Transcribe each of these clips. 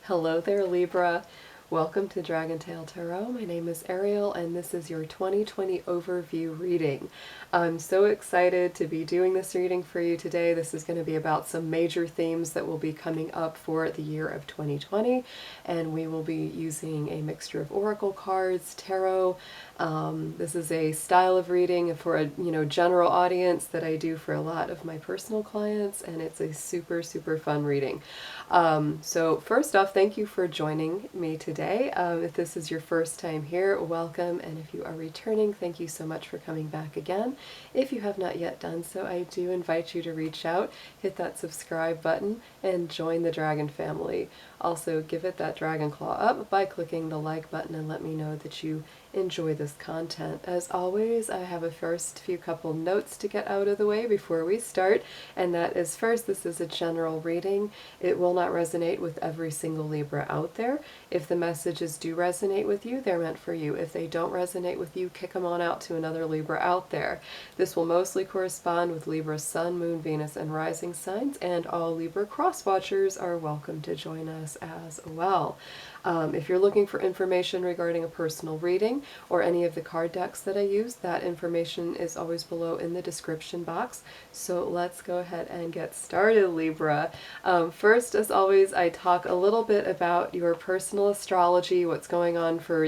Hello there, Libra. Welcome to DragonTaleTarot. My name is Ariel, and this is your 2020 overview reading. I'm so excited to be doing this reading for you today. This is going to be about some major themes that will be coming up for the year of 2020, and we will be using a mixture of oracle cards, tarot. This is a style of reading for a general audience that I do for a lot of my personal clients, and it's a super fun reading. So first off, thank you for joining me today. If this is your first time here, welcome, and if you are returning, thank you so much for coming back again. If you have not yet done so, I do invite you to reach out, hit that subscribe button, and join the Dragon family. Also, give it that dragon claw up by clicking the like button and let me know that you enjoy this content. As always, I have a first few couple notes to get out of the way before we start, and that is first, this is a general reading. It will not resonate with every single Libra out there. If the messages do resonate with you, they're meant for you. If they don't resonate with you, kick them on out to another Libra out there. This will mostly correspond with Libra's Sun, Moon, Venus, and Rising signs, and all Libra cross-watchers are welcome to join us as well. If you're looking for information regarding a personal reading or any of the card decks that I use, that information is always below in the description box. So let's go ahead and get started, Libra. First, as always, I talk a little bit about your personal astrology, what's going on for,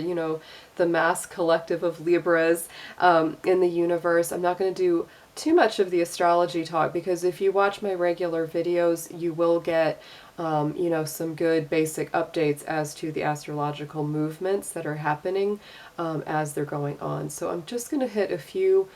the mass collective of Libras in the universe. I'm not going to do too much of the astrology talk because if you watch my regular videos, you will get some good basic updates as to the astrological movements that are happening as they're going on. So I'm just going to hit a few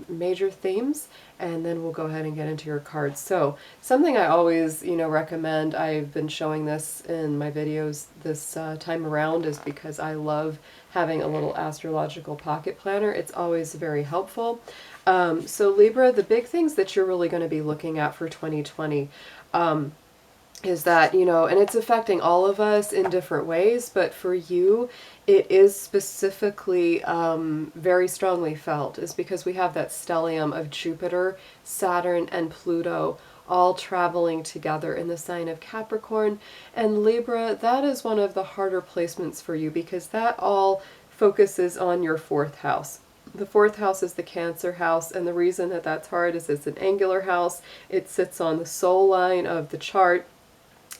major themes, and then we'll go ahead and get into your cards. So something I always, recommend, I've been showing this in my videos this time around, is because I love having a little astrological pocket planner. It's always very helpful. So Libra, the big things that you're really going to be looking at for 2020 is that, and it's affecting all of us in different ways, but for you, it is specifically very strongly felt, is because we have that stellium of Jupiter, Saturn, and Pluto all traveling together in the sign of Capricorn. And Libra, that is one of the harder placements for you because that all focuses on your fourth house. The fourth house is the Cancer house, and the reason that that's hard is it's an angular house. It sits on the soul line of the chart,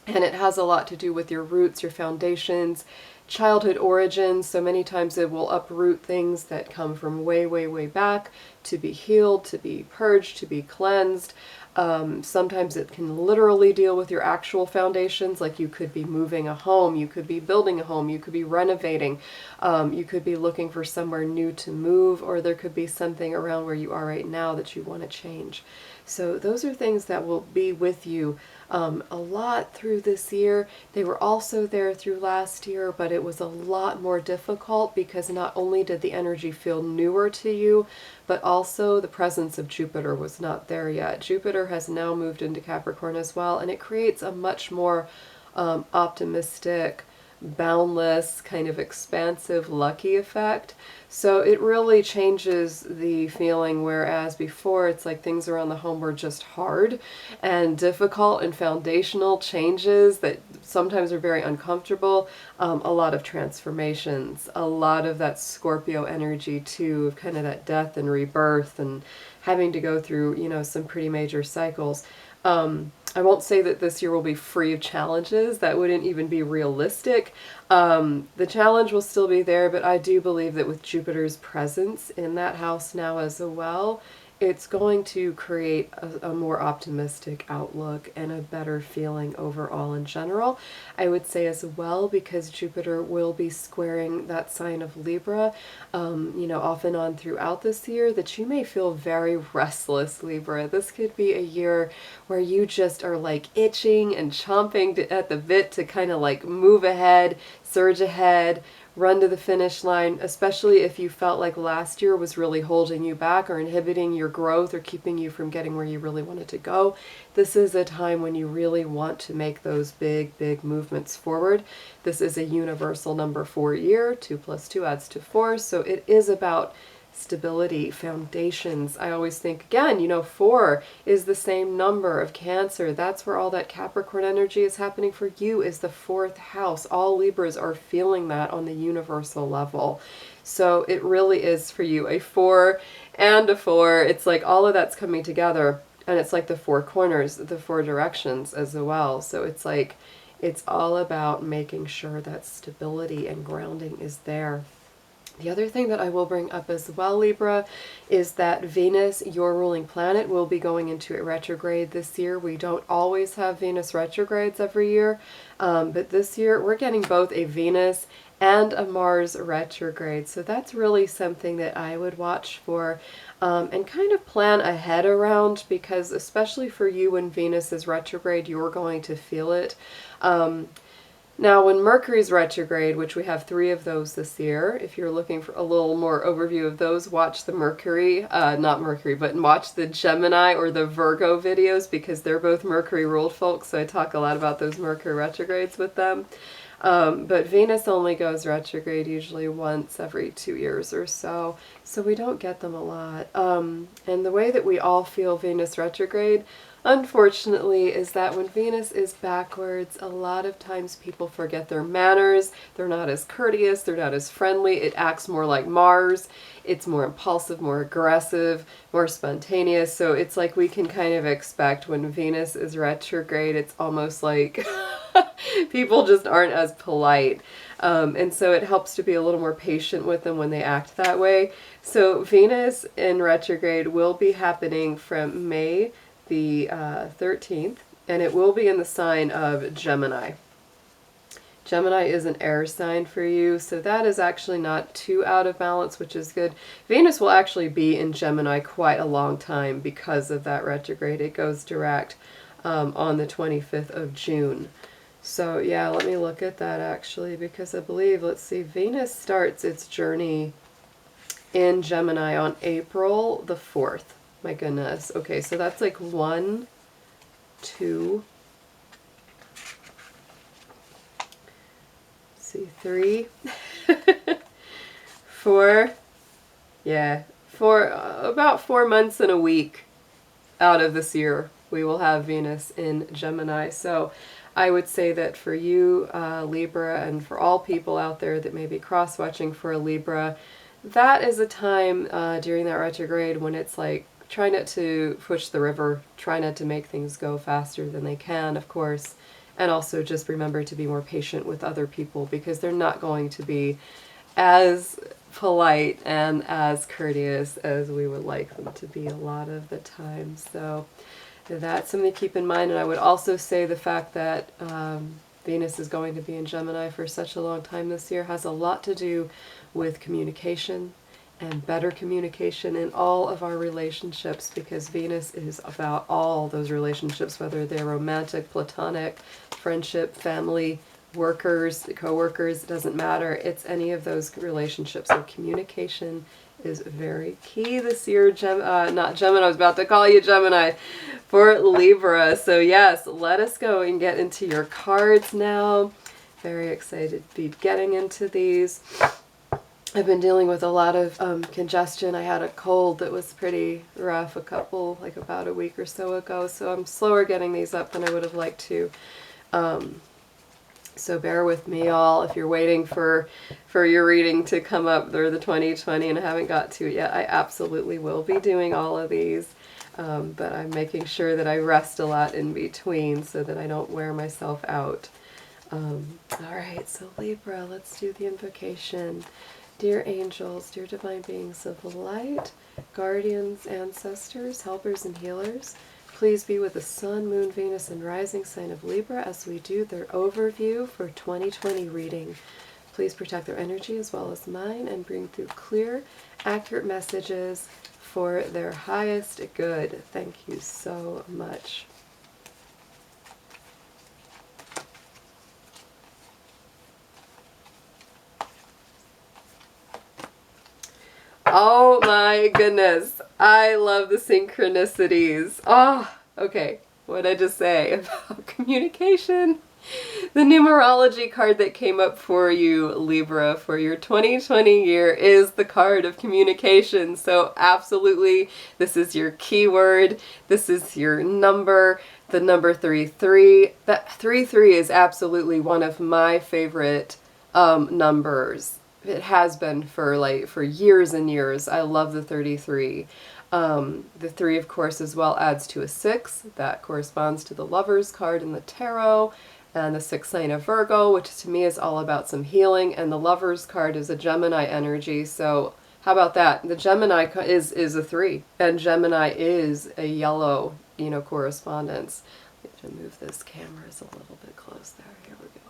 and it has a lot to do with your roots, your foundations, childhood origins. So many times it will uproot things that come from way back to be healed, to be purged, to be cleansed. Sometimes it can literally deal with your actual foundations, like you could be moving a home, you could be building a home, you could be renovating, you could be looking for somewhere new to move, or there could be something around where you are right now that you want to change. So those are things that will be with you a lot through this year. They were also there through last year, but it was a lot more difficult because not only did the energy feel newer to you, but also the presence of Jupiter was not there yet. Jupiter has now moved into Capricorn as well, and it creates a much more optimistic, boundless, kind of expansive, lucky effect. So it really changes the feeling, whereas before it's like things around the home were just hard and difficult and foundational changes that sometimes are very uncomfortable. A lot of transformations, a lot of that Scorpio energy too, of kind of that death and rebirth and having to go through, some pretty major cycles. I won't say that this year will be free of challenges. That wouldn't even be realistic. The challenge will still be there, but I do believe that with Jupiter's presence in that house now as well, it's going to create a more optimistic outlook and a better feeling overall in general. I would say as well, because Jupiter will be squaring that sign of Libra, off and on throughout this year, that you may feel very restless, Libra. This could be a year where you just are like itching and chomping at the bit to kind of like move ahead, surge ahead, run to the finish line, especially if you felt like last year was really holding you back or inhibiting your growth or keeping you from getting where you really wanted to go. This is a time when you really want to make those big movements forward. This is a universal number 4 year. 2 + 2 adds to 4. So it is about stability, foundations. I always think, again, you know, 4 is the same number of Cancer. That's where all that Capricorn energy is happening for you, is the 4th house. All Libras are feeling that on the universal level. So it really is for you a 4 and a 4. It's like all of that's coming together, and it's like the 4 corners, the 4 directions as well. So it's like, it's all about making sure that stability and grounding is there. The other thing that I will bring up as well, Libra, is that Venus, your ruling planet, will be going into a retrograde this year. We don't always have Venus retrogrades every year, but this year we're getting both a Venus and a Mars retrograde. So that's really something that I would watch for and kind of plan ahead around, because especially for you, when Venus is retrograde, you're going to feel it. Now, when Mercury's retrograde, which we have 3 of those this year, if you're looking for a little more overview of those, watch the Mercury, not Mercury, but watch the Gemini or the Virgo videos, because they're both Mercury ruled folks, so I talk a lot about those Mercury retrogrades with them. But Venus only goes retrograde usually once every 2 years or so, so we don't get them a lot. And the way that we all feel Venus retrograde, unfortunately, is that when Venus is backwards, a lot of times people forget their manners. They're not as courteous, they're not as friendly. It acts more like Mars. It's more impulsive, more aggressive, more spontaneous. So it's like we can kind of expect when Venus is retrograde, it's almost like people just aren't as polite. And so it helps to be a little more patient with them when they act that way. So Venus in retrograde will be happening from May the 13th, and it will be in the sign of Gemini. Gemini is an air sign for you, so that is actually not too out of balance, which is good. Venus will actually be in Gemini quite a long time because of that retrograde. It goes direct on the 25th of June. So yeah, let me look at that actually, because I believe, let's see, Venus starts its journey in Gemini on April the 4th. My goodness. Okay, so that's like 1, 2, let's see, 3, 4, yeah, for about 4 months and a week out of this year, we will have Venus in Gemini. So I would say that for you, Libra, and for all people out there that may be cross-watching for a Libra, that is a time during that retrograde when it's like, try not to push the river, try not to make things go faster than they can, of course, and also just remember to be more patient with other people, because they're not going to be as polite and as courteous as we would like them to be a lot of the time. So that's something to keep in mind. And I would also say the fact that Venus is going to be in Gemini for such a long time this year has a lot to do with communication and better communication in all of our relationships, because Venus is about all those relationships, whether they're romantic, platonic, friendship, family, workers, co-workers, it doesn't matter. It's any of those relationships. So communication is very key this year. Not Gemini, I was about to call you Gemini, for Libra. So yes, let us go and get into your cards now. Very excited to be getting into these. I've been dealing with a lot of congestion. I had a cold that was pretty rough about a week or so ago, so I'm slower getting these up than I would have liked to. So bear with me all if you're waiting for your reading to come up. They're the 2020 and I haven't got to it yet. I absolutely will be doing all of these, but I'm making sure that I rest a lot in between so that I don't wear myself out. All right, so Libra, let's do the invocation. Dear angels, dear divine beings of light, guardians, ancestors, helpers, and healers, please be with the Sun, Moon, Venus, and rising sign of Libra as we do their overview for 2020 reading. Please protect their energy as well as mine and bring through clear, accurate messages for their highest good. Thank you so much. Oh my goodness. I love the synchronicities. Oh, okay. What did I just say about communication? The numerology card that came up for you, Libra, for your 2020 year is the card of communication. So absolutely, this is your keyword. This is your number, the number 33. That 33 is absolutely one of my favorite numbers. It has been for years and years. I love the 33. The 3, of course, as well adds to a 6. That corresponds to the Lover's card in the tarot, and the 6th sign of Virgo, which to me is all about some healing, and the Lover's card is a Gemini energy. So how about that? The Gemini is a 3, and Gemini is a yellow, correspondence. Let me move this camera a little bit close there. Here we go.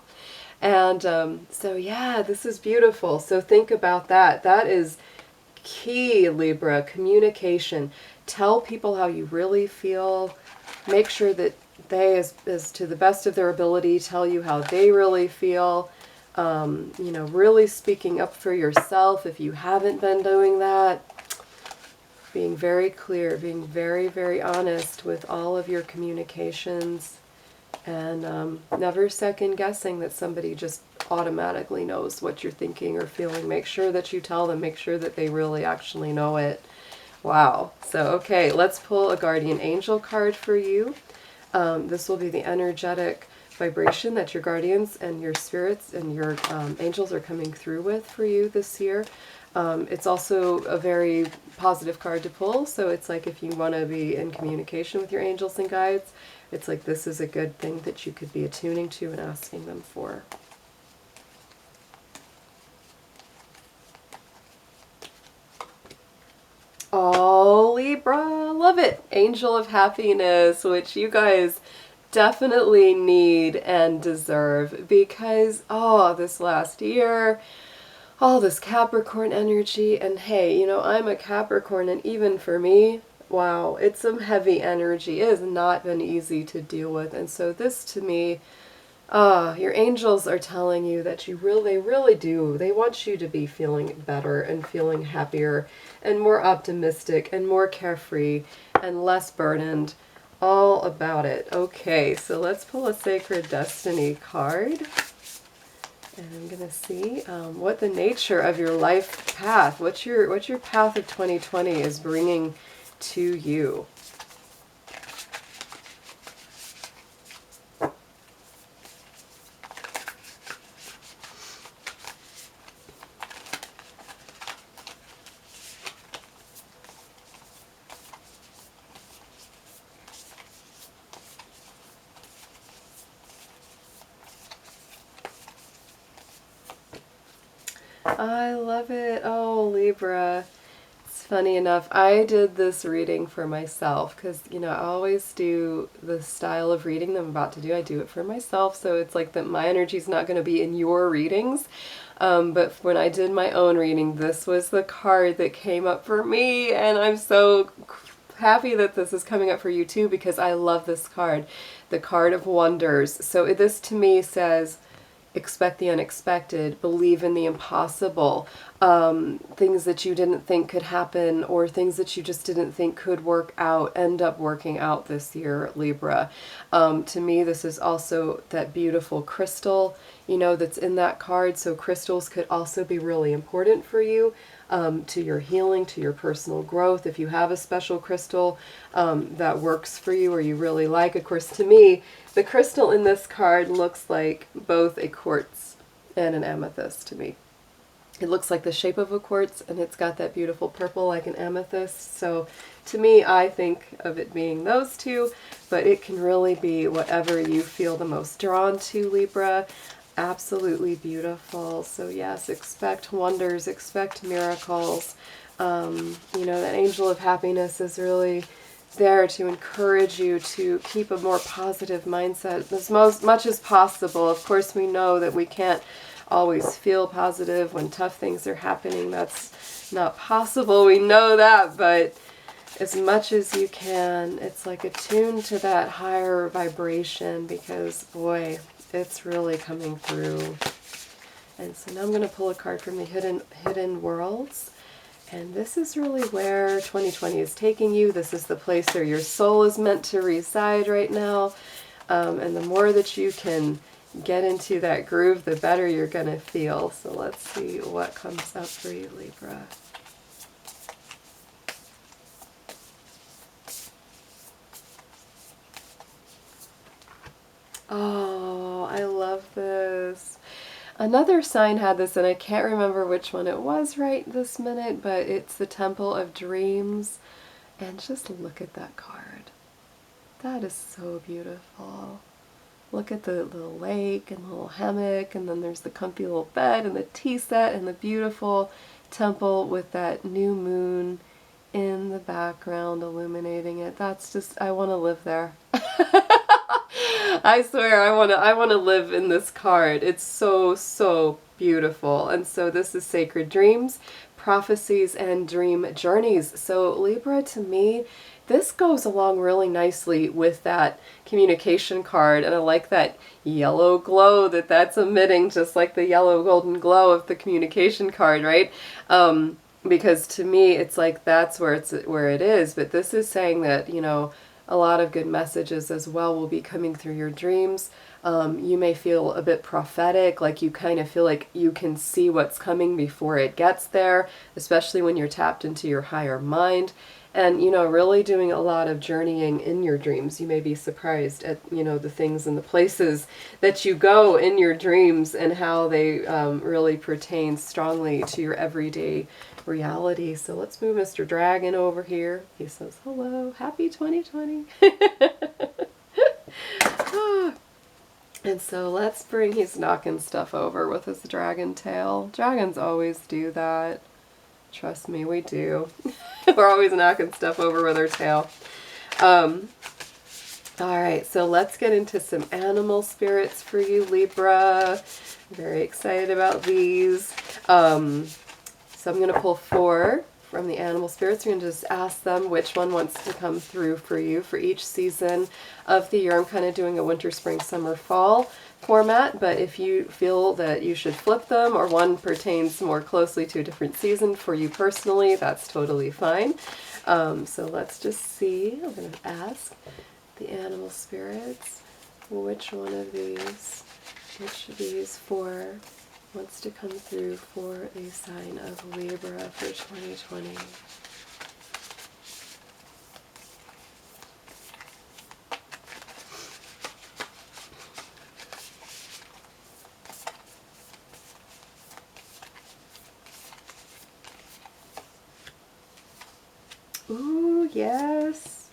And so yeah, this is beautiful. So think about that. That is key, Libra, communication. Tell people how you really feel. Make sure that they, as to the best of their ability, tell you how they really feel. Really speaking up for yourself if you haven't been doing that. Being very clear, being very, very honest with all of your communications. And never second guessing that somebody just automatically knows what you're thinking or feeling. Make sure that you tell them. Make sure that they really actually know it. Wow. So, okay, let's pull a guardian angel card for you. This will be the energetic vibration that your guardians and your spirits and your angels are coming through with for you this year. It's also a very positive card to pull. So it's like if you want to be in communication with your angels and guides, it's like this is a good thing that you could be attuning to and asking them for. Oh, Libra, love it. Angel of Happiness, which you guys definitely need and deserve because, this last year, all this Capricorn energy, and hey, I'm a Capricorn, and even for me, wow, it's some heavy energy. It has not been easy to deal with. And so this to me, your angels are telling you that they really do. They want you to be feeling better and feeling happier and more optimistic and more carefree and less burdened. All about it. Okay, so let's pull a Sacred Destiny card. And I'm going to see what the nature of your life path, what your path of 2020 is bringing to you. I love it. Oh, Libra. It's funny enough, I did this reading for myself because, I always do the style of reading that I'm about to do. I do it for myself, so it's like that my energy is not going to be in your readings. But when I did my own reading, this was the card that came up for me, and I'm so happy that this is coming up for you too because I love this card, the card of wonders. So this to me says, expect the unexpected, believe in the impossible, things that you didn't think could happen or things that you just didn't think could work out, end up working out this year, Libra. To me, this is also that beautiful crystal, that's in that card. So crystals could also be really important for you, to your healing, to your personal growth. If you have a special crystal that works for you or you really like, of course, to me, the crystal in this card looks like both a quartz and an amethyst to me. It looks like the shape of a quartz, and it's got that beautiful purple like an amethyst. So to me, I think of it being those two, but it can really be whatever you feel the most drawn to, Libra. Absolutely beautiful. So yes, expect wonders, expect miracles. That angel of happiness is really there to encourage you to keep a more positive mindset as much as possible. Of course, we know that we can't always feel positive when tough things are happening. That's not possible. We know that, but as much as you can, it's like attuned to that higher vibration because, boy, it's really coming through. And so now I'm going to pull a card from the Hidden Worlds. And this is really where 2020 is taking you. This is the place where your soul is meant to reside right now. And the more that you can get into that groove, the better you're going to feel. So let's see what comes up for you, Libra. Oh, I love this. Another sign had this, and I can't remember which one it was right this minute, but it's the Temple of Dreams. And just look at that card. That is so beautiful. Look at the little lake and the little hammock, and then there's the comfy little bed and the tea set and the beautiful temple with that new moon in the background illuminating it. That's just, I want to live there. I swear, I want to live in this card. It's so, so beautiful. And so this is Sacred Dreams, Prophecies, and Dream Journeys. So Libra, to me, this goes along really nicely with that communication card, and I like that yellow glow that's emitting, just like the yellow golden glow of the communication card, right? Because to me, it's like that's where it is. But this is saying that, you know, a lot of good messages as well will be coming through your dreams. You may feel a bit prophetic, like you kind of feel like you can see what's coming before it gets there, especially when you're tapped into your higher mind. And, you know, really doing a lot of journeying in your dreams. You may be surprised at, you know, the things and the places that you go in your dreams and how they really pertain strongly to your everyday reality. So let's move Mr. Dragon over here. He says, hello, happy 2020. And so let's bring, he's knocking stuff over with his dragon tail. Dragons always do that. Trust me, we do. We're always knocking stuff over with our tail. All right, so let's get into some animal spirits for you, Libra. Very excited about these. So I'm going to pull 4 from the animal spirits. You're going to just ask them which one wants to come through for you for each season of the year. I'm kind of doing a winter, spring, summer, fall format, but if you feel that you should flip them or one pertains more closely to a different season for you personally, that's totally fine. So let's just see. I'm going to ask the animal spirits which of these 4 wants to come through for the sign of Libra for 2020. Ooh, yes.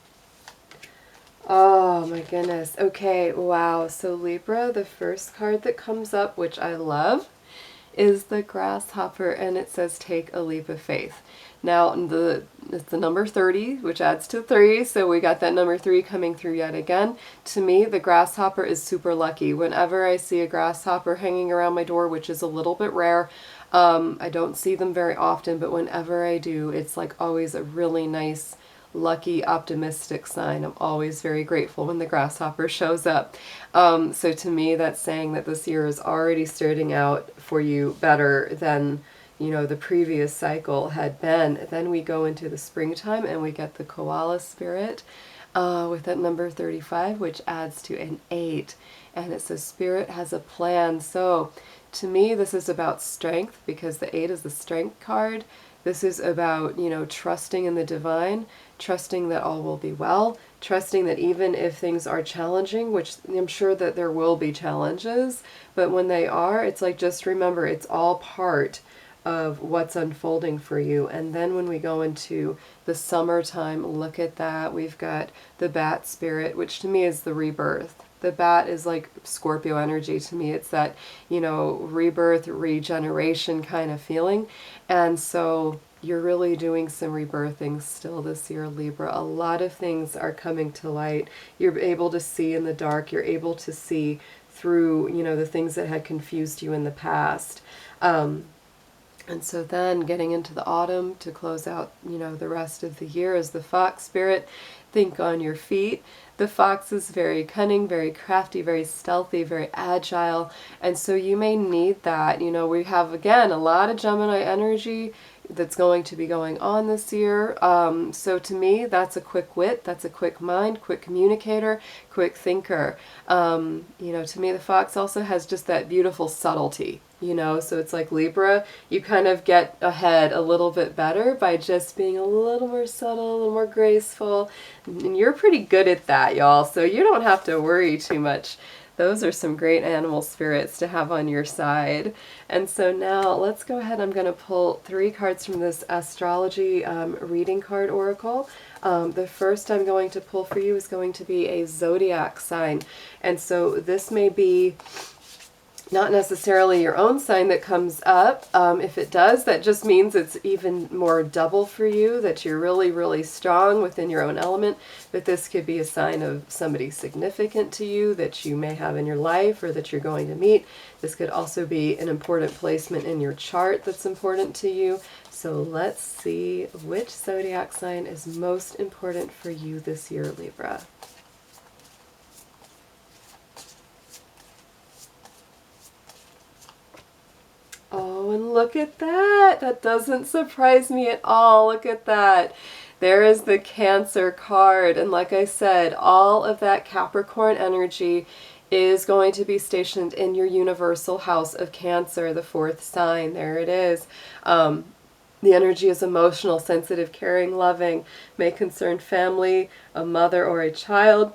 Oh my goodness. Okay, wow. So Libra, the first card that comes up, which I love, is the grasshopper, and it says take a leap of faith. Now it's the number 30, which adds to 3, so we got that number 3 coming through yet again. To me, the grasshopper is super lucky. Whenever I see a grasshopper hanging around my door, which is a little bit rare, I don't see them very often, but whenever I do, it's like always a really nice, lucky, optimistic sign. I'm always very grateful when the grasshopper shows up. So to me, that's saying that this year is already starting out for you better than, you know, the previous cycle had been. Then we go into the springtime and we get the koala spirit with that number 35, which adds to an 8. And it says spirit has a plan. So to me, this is about strength, because the 8 is the strength card. This is about, you know, trusting in the divine, trusting that all will be well, trusting that even if things are challenging, which I'm sure that there will be challenges, but when they are, it's like, just remember, it's all part of what's unfolding for you. And then when we go into the summertime, look at that. We've got the bat spirit, which to me is the rebirth. The bat is like Scorpio energy to me. It's that, you know, rebirth, regeneration kind of feeling. And so you're really doing some rebirthing still this year, Libra. A lot of things are coming to light. You're able to see in the dark. You're able to see through, you know, the things that had confused you in the past. And so then getting into the autumn to close out, you know, the rest of the year is the fox spirit. Think on your feet. The fox is very cunning, very crafty, very stealthy, very agile. And so you may need that. You know, we have, again, a lot of Gemini energy that's going to be going on this year. So to me, that's a quick wit, that's a quick mind, quick communicator, quick thinker. You know, to me, the fox also has just that beautiful subtlety, you know, so it's like Libra, you kind of get ahead a little bit better by just being a little more subtle, a little more graceful, and you're pretty good at that, y'all, so you don't have to worry too much. Those are some great animal spirits to have on your side. And so now let's go ahead. I'm going to pull 3 cards from this Astrology reading card oracle. The first I'm going to pull for you is going to be a zodiac sign. And so this may be not necessarily your own sign that comes up. If it does, that just means it's even more double for you, that you're really, really strong within your own element. But this could be a sign of somebody significant to you that you may have in your life or that you're going to meet. This could also be an important placement in your chart that's important to you. So let's see which zodiac sign is most important for you this year, Libra. Oh, and look at that. That doesn't surprise me at all. Look at that. There is the Cancer card. And like I said, all of that Capricorn energy is going to be stationed in your universal house of Cancer, the 4th sign. There it is. The energy is emotional, sensitive, caring, loving, may concern family, a mother or a child.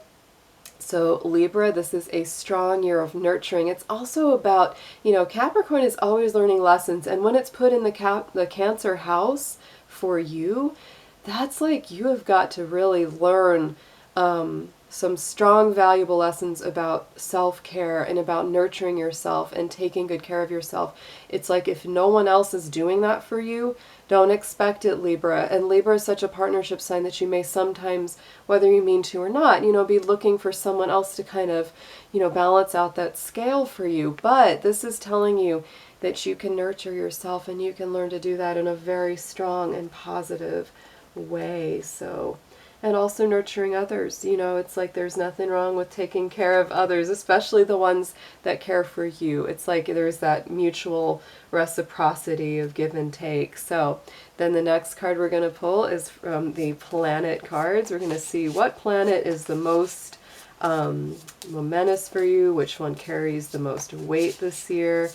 So Libra, this is a strong year of nurturing. It's also about, you know, Capricorn is always learning lessons. And when it's put in the Cancer house for you, that's like you have got to really learn some strong, valuable lessons about self-care and about nurturing yourself and taking good care of yourself. It's like if no one else is doing that for you, don't expect it, Libra. And Libra is such a partnership sign that you may sometimes, whether you mean to or not, you know, be looking for someone else to kind of, you know, balance out that scale for you. But this is telling you that you can nurture yourself and you can learn to do that in a very strong and positive way. So, and also nurturing others. You know, it's like there's nothing wrong with taking care of others, especially the ones that care for you. It's like there's that mutual reciprocity of give and take. So then the next card we're going to pull is from the planet cards. We're going to see what planet is the most momentous for you, which one carries the most weight this year.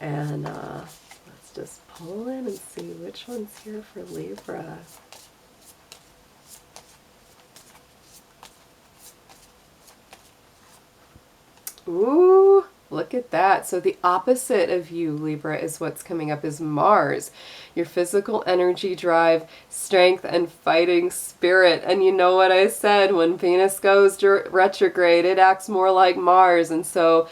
And let's just pull in and see which one's here for Libra. Ooh, look at that. So the opposite of you, Libra, is what's coming up is Mars. Your physical energy, drive, strength, and fighting spirit. And you know what I said, when Venus goes retrograde, it acts more like Mars. And so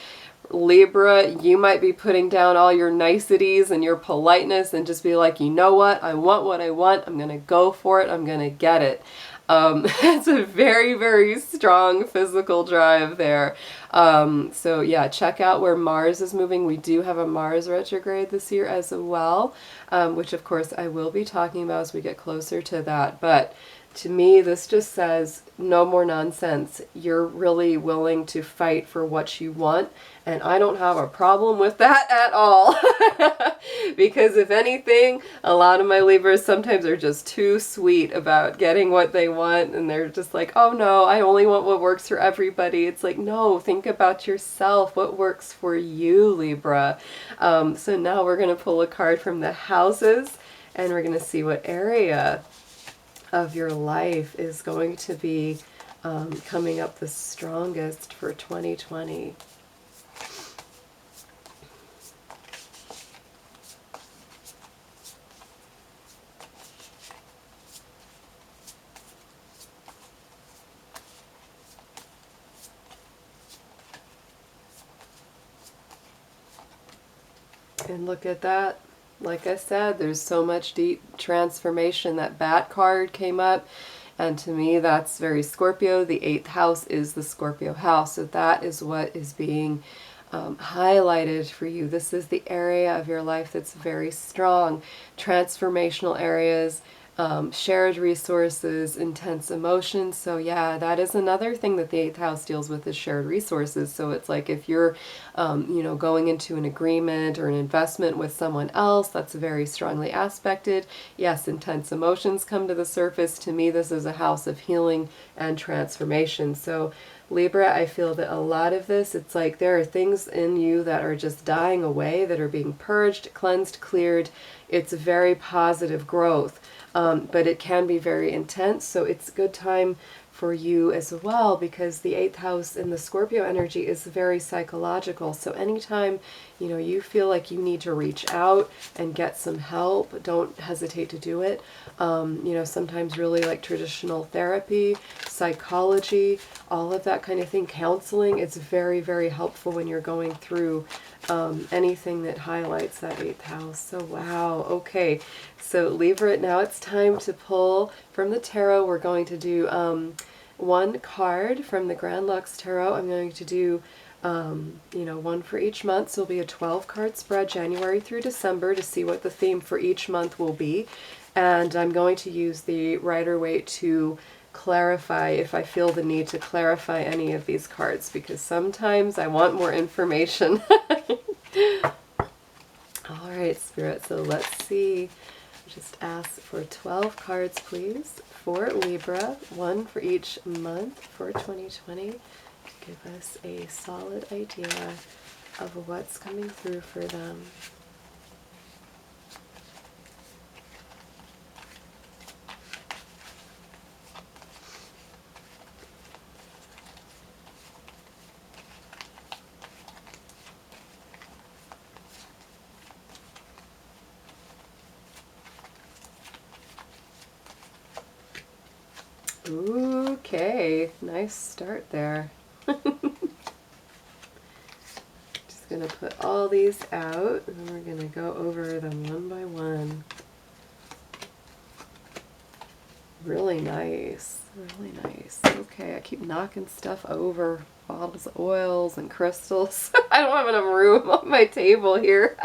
Libra, you might be putting down all your niceties and your politeness and just be like, you know what I want. I'm going to go for it. I'm going to get it. It's a very, very strong physical drive there. So yeah, check out where Mars is moving. We do have a Mars retrograde this year as well, which of course I will be talking about as we get closer to that. But to me, this just says no more nonsense. You're really willing to fight for what you want, and I don't have a problem with that at all. Because if anything, a lot of my Libras sometimes are just too sweet about getting what they want, and they're just like, oh no, I only want what works for everybody. It's like, no, think about yourself. What works for you, Libra? So now we're going to pull a card from the houses, and we're going to see what area of your life is going to be coming up the strongest for 2020. And look at that. Like I said, there's so much deep transformation. That Bat card came up, and to me that's very Scorpio. The 8th house is the Scorpio house, so that is what is being highlighted for you. This is the area of your life that's very strong, transformational areas, shared resources, intense emotions. So yeah, that is another thing that the 8th house deals with, is shared resources. So it's like if you're, you know, going into an agreement or an investment with someone else, that's very strongly aspected. Yes, intense emotions come to the surface. To me, this is a house of healing and transformation. So Libra, I feel that a lot of this, it's like there are things in you that are just dying away, that are being purged, cleansed, cleared. It's a very positive growth. But it can be very intense, so it's a good time for you as well, because the 8th house in the Scorpio energy is very psychological. So anytime, you know, you feel like you need to reach out and get some help, don't hesitate to do it. You know, sometimes really like traditional therapy, psychology, all of that kind of thing, counseling, it's very, very helpful when you're going through anything that highlights that 8th house. So wow, okay. So Libra, now it's time to pull from the tarot. We're going to do one card from the Grand Luxe Tarot. I'm going to do, you know, one for each month. So it'll be a 12-card spread, January through December, to see what the theme for each month will be. And I'm going to use the Rider-Waite to clarify if I feel the need to clarify any of these cards, because sometimes I want more information. All right, Spirit, so let's see. Just ask for 12 cards, please, for Libra, one for each month for 2020, to give us a solid idea of what's coming through for them. Okay, nice start there. Just going to put all these out, and we're going to go over them one by one. Really nice, really nice. Okay, I keep knocking stuff over, bottles of oils and crystals. I don't have enough room on my table here.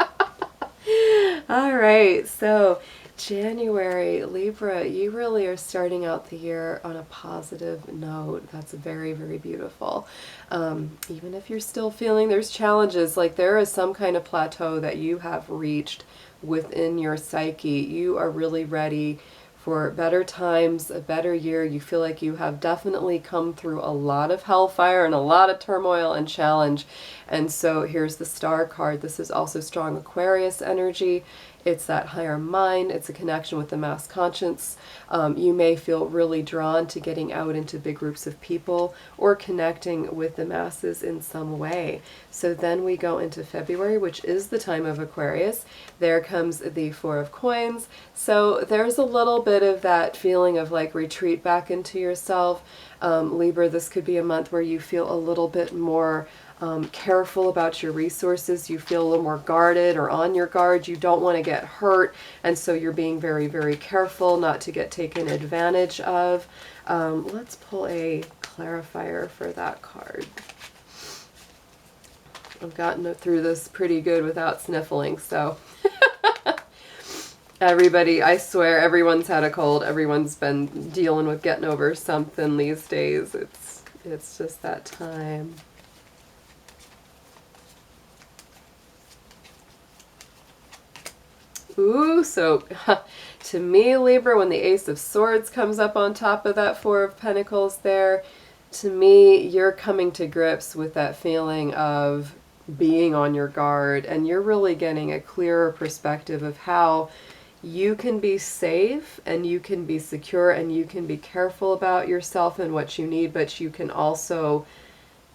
All right, so January, Libra, you really are starting out the year on a positive note. That's very, very beautiful. Even if you're still feeling there's challenges, like there is some kind of plateau that you have reached within your psyche. You are really ready for better times, a better year. You feel like you have definitely come through a lot of hellfire and a lot of turmoil and challenge. And so here's the Star card. This is also strong Aquarius energy. It's that higher mind. It's a connection with the mass conscience. You may feel really drawn to getting out into big groups of people or connecting with the masses in some way. So then we go into February, which is the time of Aquarius. There comes the Four of Coins. So there's a little bit of that feeling of like retreat back into yourself. Libra, this could be a month where you feel a little bit more careful about your resources. You feel a little more guarded or on your guard. You don't want to get hurt, and so you're being very, very careful not to get taken advantage of. Let's pull a clarifier for that card. I've gotten through this pretty good without sniffling, so everybody, I swear, everyone's had a cold. Everyone's been dealing with getting over something these days. It's just that time. Ooh, so to me, Libra, when the Ace of Swords comes up on top of that Four of Pentacles there, to me, you're coming to grips with that feeling of being on your guard, and you're really getting a clearer perspective of how you can be safe and you can be secure and you can be careful about yourself and what you need, but you can also,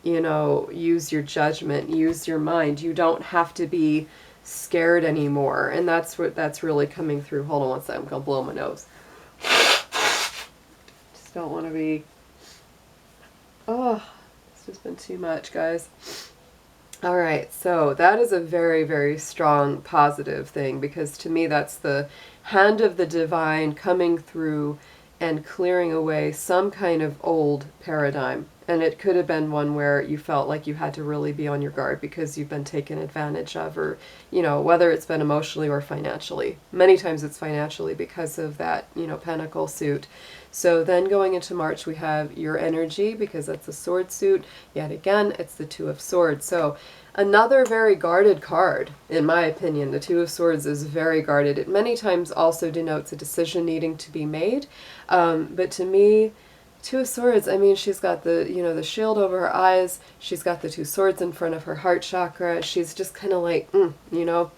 you know, use your judgment, use your mind. You don't have to be scared anymore, and that's really coming through. Hold on one second, I'm gonna blow my nose. Just don't want to be, oh, this has been too much, guys. All right, so that is a very, very strong positive thing, because to me that's the hand of the divine coming through and clearing away some kind of old paradigm. And it could have been one where you felt like you had to really be on your guard because you've been taken advantage of, or, you know, whether it's been emotionally or financially. Many times it's financially because of that, you know, pentacle suit. So then going into March, we have your energy, because that's a sword suit. Yet again, it's the Two of Swords. So another very guarded card, in my opinion. The Two of Swords is very guarded. It many times also denotes a decision needing to be made. But to me, Two of Swords, I mean, she's got the, you know, the shield over her eyes. She's got the two swords in front of her heart chakra. She's just kind of like, you know,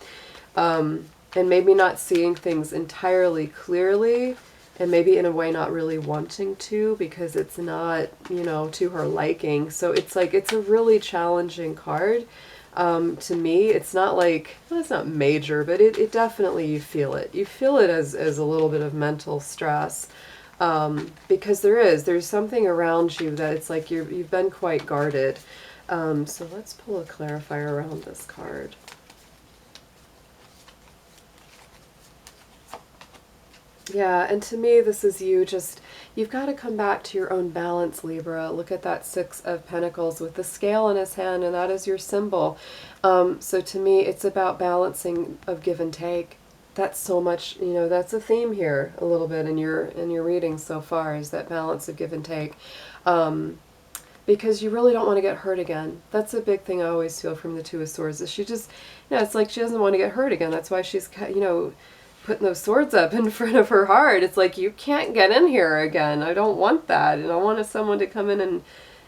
and maybe not seeing things entirely clearly, and maybe in a way not really wanting to, because it's not, you know, to her liking. So it's like, it's a really challenging card. To me, it's not like, well, it's not major, but it definitely, you feel it. You feel it as a little bit of mental stress. Because there's something around you that it's like you've been quite guarded. So let's pull a clarifier around this card. Yeah, and to me, this is you just, you've got to come back to your own balance, Libra. Look at that Six of Pentacles with the scale in his hand, and that is your symbol. So to me, it's about balancing of give and take. That's so much, you know, that's a theme here a little bit in your reading so far, is that balance of give and take. Because you really don't want to get hurt again. That's a big thing I always feel from the Two of Swords, is she just, you know, it's like she doesn't want to get hurt again. That's why she's, you know, putting those swords up in front of her heart. It's like, you can't get in here again. I don't want that. And I want someone to come in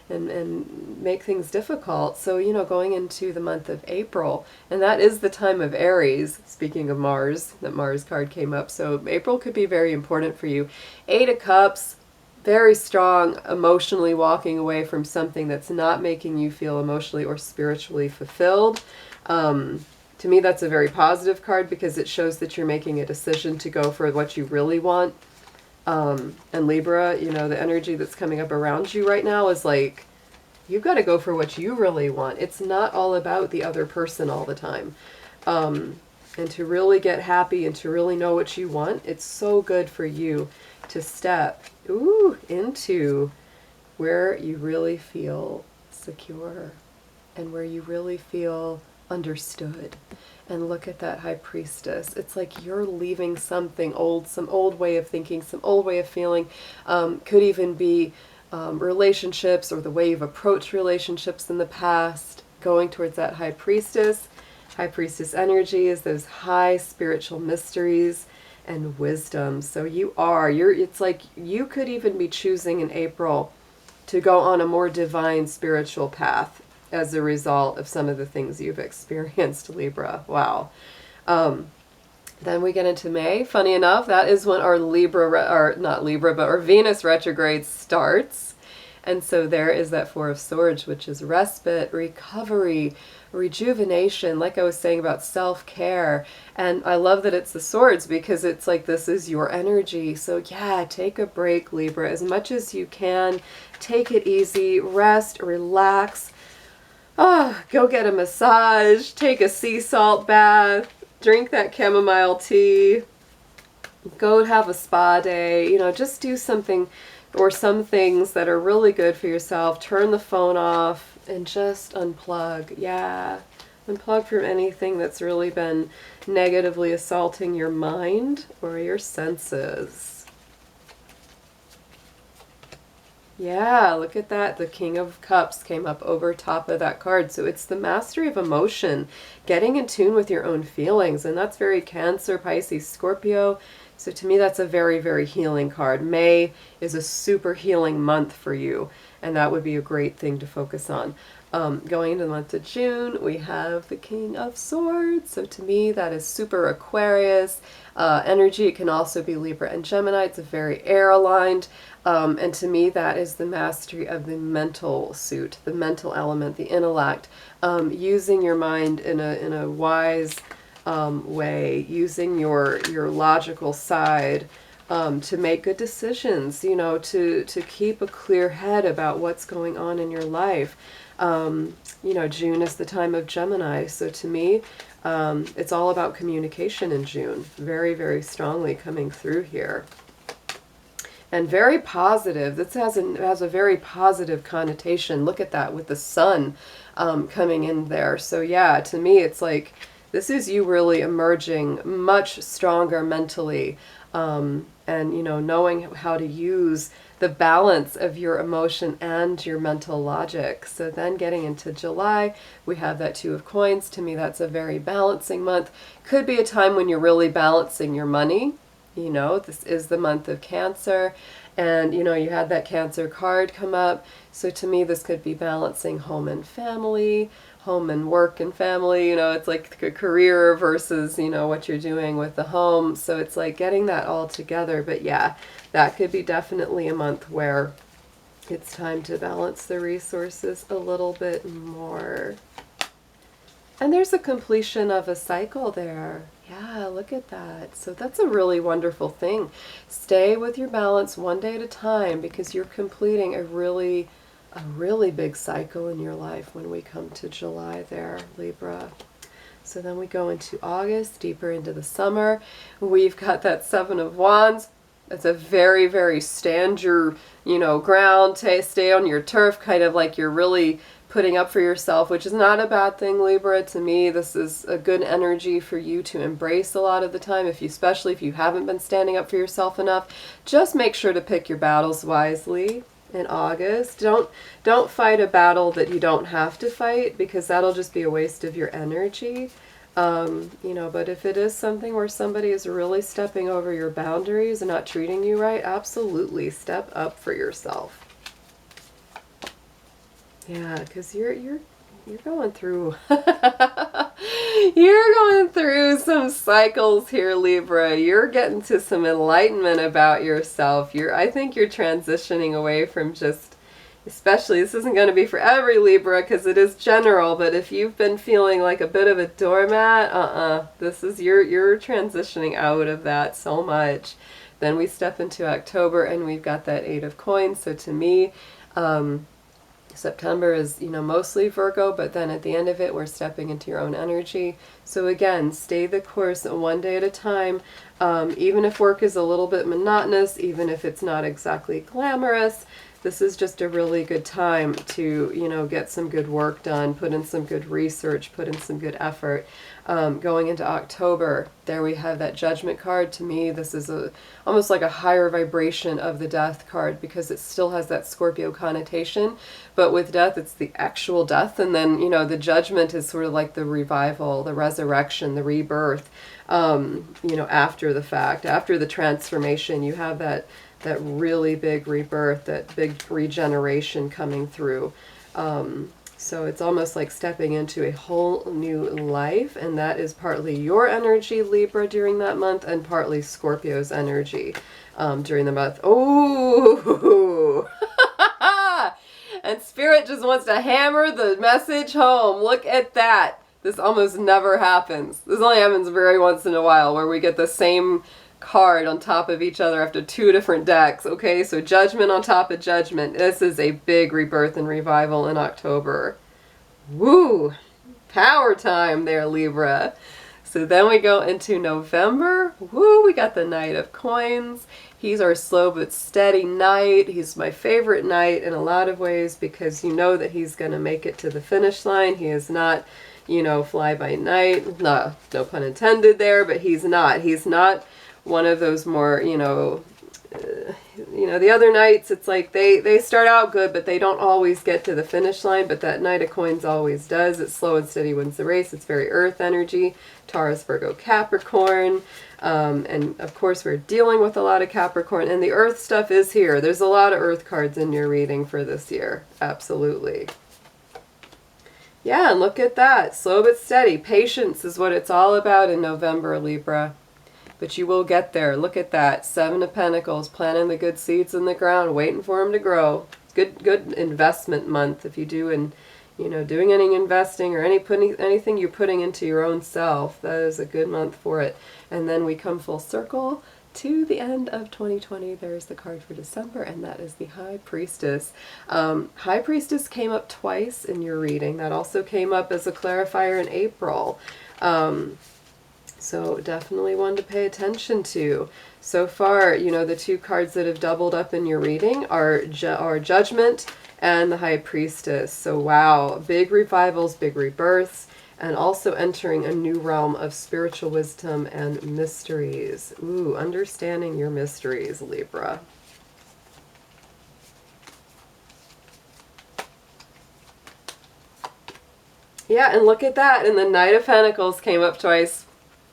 and make things difficult. So, you know, going into the month of April, and that is the time of Aries, speaking of Mars, that Mars card came up. So April could be very important for you. Eight of Cups, very strong, emotionally walking away from something that's not making you feel emotionally or spiritually fulfilled. To me, that's a very positive card, because it shows that you're making a decision to go for what you really want. And Libra, you know, the energy that's coming up around you right now is like, you've got to go for what you really want. It's not all about the other person all the time. And to really get happy and to really know what you want, it's so good for you to step into where you really feel secure and where you really feel understood. And look at that High Priestess. It's like you're leaving something old, some old way of thinking, some old way of feeling. Could even be relationships, or the way you've approached relationships in the past, going towards that High Priestess. High Priestess energy is those high spiritual mysteries and wisdom. So it's like you could even be choosing in April to go on a more divine spiritual path as a result of some of the things you've experienced, Libra. Wow. Then we get into May. Funny enough, that is when our our Venus retrograde starts. And so there is that Four of Swords, which is respite, recovery, rejuvenation, like I was saying about self-care. And I love that it's the swords, because it's like, this is your energy. So yeah, take a break, Libra, as much as you can. Take it easy, rest, relax. Go get a massage, take a sea salt bath, drink that chamomile tea, go have a spa day, you know, just do something, or some things that are really good for yourself. Turn the phone off and just unplug. Yeah, unplug from anything that's really been negatively assaulting your mind or your senses. Yeah, look at that. The King of Cups came up over top of that card. So it's the mastery of emotion, getting in tune with your own feelings. And that's very Cancer, Pisces, Scorpio. So to me, that's a very, very healing card. May is a super healing month for you, and that would be a great thing to focus on. Going into the month of June, we have the King of Swords. So to me, that is super Aquarius energy. It can also be Libra and Gemini. It's a very air-aligned. And to me, that is the mastery of the mental suit, the mental element, the intellect, using your mind in a wise way, using your logical side to make good decisions, you know, to keep a clear head about what's going on in your life. You know, June is the time of Gemini, so to me, it's all about communication in June, very, very strongly coming through here. and very positive. This has a very positive connotation. Look at that with the sun coming in there. So yeah, to me, it's like this is you really emerging much stronger mentally, and knowing how to use the balance of your emotion and your mental logic. So then getting into July, we have that Two of Coins. To me, that's a very balancing month. Could be a time when you're really balancing your money. This is the month of Cancer, and you had that Cancer card come up. So to me, this could be balancing home and family, home and work and family. It's like a career versus, what you're doing with the home. So it's like getting that all together. But yeah, that could be definitely a month where it's time to balance the resources a little bit more. And there's a completion of a cycle there. Yeah, look at that. So that's a really wonderful thing. Stay with your balance one day at a time, because you're completing a really big cycle in your life when we come to July there, Libra. So then we go into August, deeper into the summer. We've got that Seven of Wands. It's a very, very stand your, ground, stay on your turf, kind of like you're really putting up for yourself, which is not a bad thing, Libra. To me, this is a good energy for you to embrace a lot of the time, especially if you haven't been standing up for yourself enough. Just make sure to pick your battles wisely in August. Don't fight a battle that you don't have to fight, because that'll just be a waste of your energy. But if it is something where somebody is really stepping over your boundaries and not treating you right, absolutely step up for yourself. Yeah, because you're going through you're going through some cycles here, Libra. You're getting to some enlightenment about yourself. I think you're transitioning away from just, especially, this isn't going to be for every Libra because it is general, but if you've been feeling like a bit of a doormat, this is you're transitioning out of that so much. Then we step into October and we've got that Eight of Coins. So to me, September is, mostly Virgo, but then at the end of it, we're stepping into your own energy. So again, stay the course one day at a time. Even if work is a little bit monotonous, even if it's not exactly glamorous, this is just a really good time to, get some good work done, put in some good research, put in some good effort. Going into October, there we have that Judgment card. To me, this is almost like a higher vibration of the Death card, because it still has that Scorpio connotation, but with death, it's the actual death. And then, the Judgment is sort of like the revival, the resurrection, the rebirth, after the fact, after the transformation, you have that really big rebirth, that big regeneration coming through. So it's almost like stepping into a whole new life, and that is partly your energy, Libra, during that month, and partly Scorpio's energy during the month. Oh! And Spirit just wants to hammer the message home. Look at that. This almost never happens. This only happens very once in a while, where we get the same card on top of each other after two different decks. Okay, so Judgment on top of Judgment. This is a big rebirth and revival in October. Woo! Power time there, Libra. So then we go into November. Woo! We got the Knight of Coins. He's our slow but steady knight. He's my favorite knight in a lot of ways, because you know that he's going to make it to the finish line. He is not, fly by night. No pun intended there, but he's not. He's not one of those more, the other knights, it's like they start out good, but they don't always get to the finish line. But that Knight of Coins always does. It's slow and steady wins the race. It's very earth energy. Taurus, Virgo, Capricorn. And of course, we're dealing with a lot of Capricorn. And the earth stuff is here. There's a lot of earth cards in your reading for this year. Absolutely. Yeah, and look at that. Slow but steady. Patience is what it's all about in November, Libra. But you will get there. Look at that. Seven of Pentacles, planting the good seeds in the ground, waiting for them to grow. Good investment month if you do, and doing any investing or anything you're putting into your own self. That is a good month for it. And then we come full circle to the end of 2020. There's the card for December, and that is the High Priestess. High Priestess came up twice in your reading. That also came up as a clarifier in April. So definitely one to pay attention to. So far, you know, the two cards that have doubled up in your reading are Judgment and the High Priestess. So wow, big revivals, big rebirths, and also entering a new realm of spiritual wisdom and mysteries. Ooh, understanding your mysteries, Libra. Yeah, and look at that. And the Knight of Pentacles came up twice.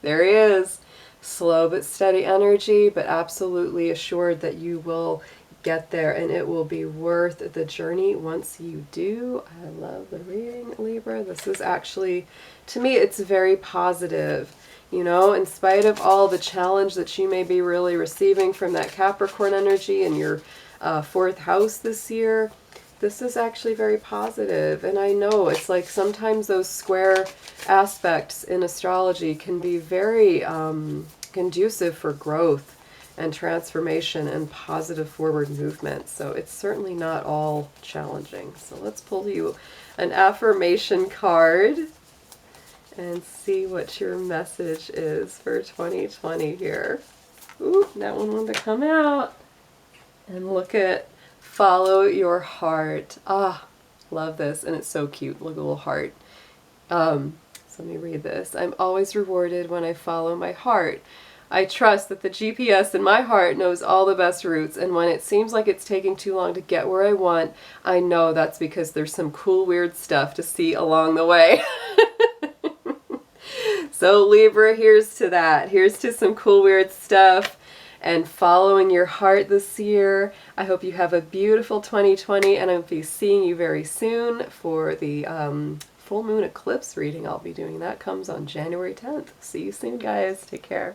There he is. Slow but steady energy, but absolutely assured that you will get there and it will be worth the journey once you do. I love the reading, Libra. This is actually, to me, it's very positive. You know, in spite of all the challenge that you may be really receiving from that Capricorn energy in your fourth house this year, this is actually very positive. And I know it's like sometimes those square aspects in astrology can be very conducive for growth and transformation and positive forward movement. So it's certainly not all challenging. So let's pull you an affirmation card and see what your message is for 2020 here. Ooh, that one wanted to come out. And look at follow your heart. Ah, love this. And it's so cute. Look at a little heart. So let me read this. I'm always rewarded when I follow my heart. I trust that the GPS in my heart knows all the best routes, and when it seems like it's taking too long to get where I want, I know that's because there's some cool, weird stuff to see along the way. So Libra, here's to that. Here's to some cool, weird stuff and following your heart this year. I hope you have a beautiful 2020, and I'll be seeing you very soon for the full moon eclipse reading. I'll be doing that. Comes on January 10th. See you soon, guys. Take care.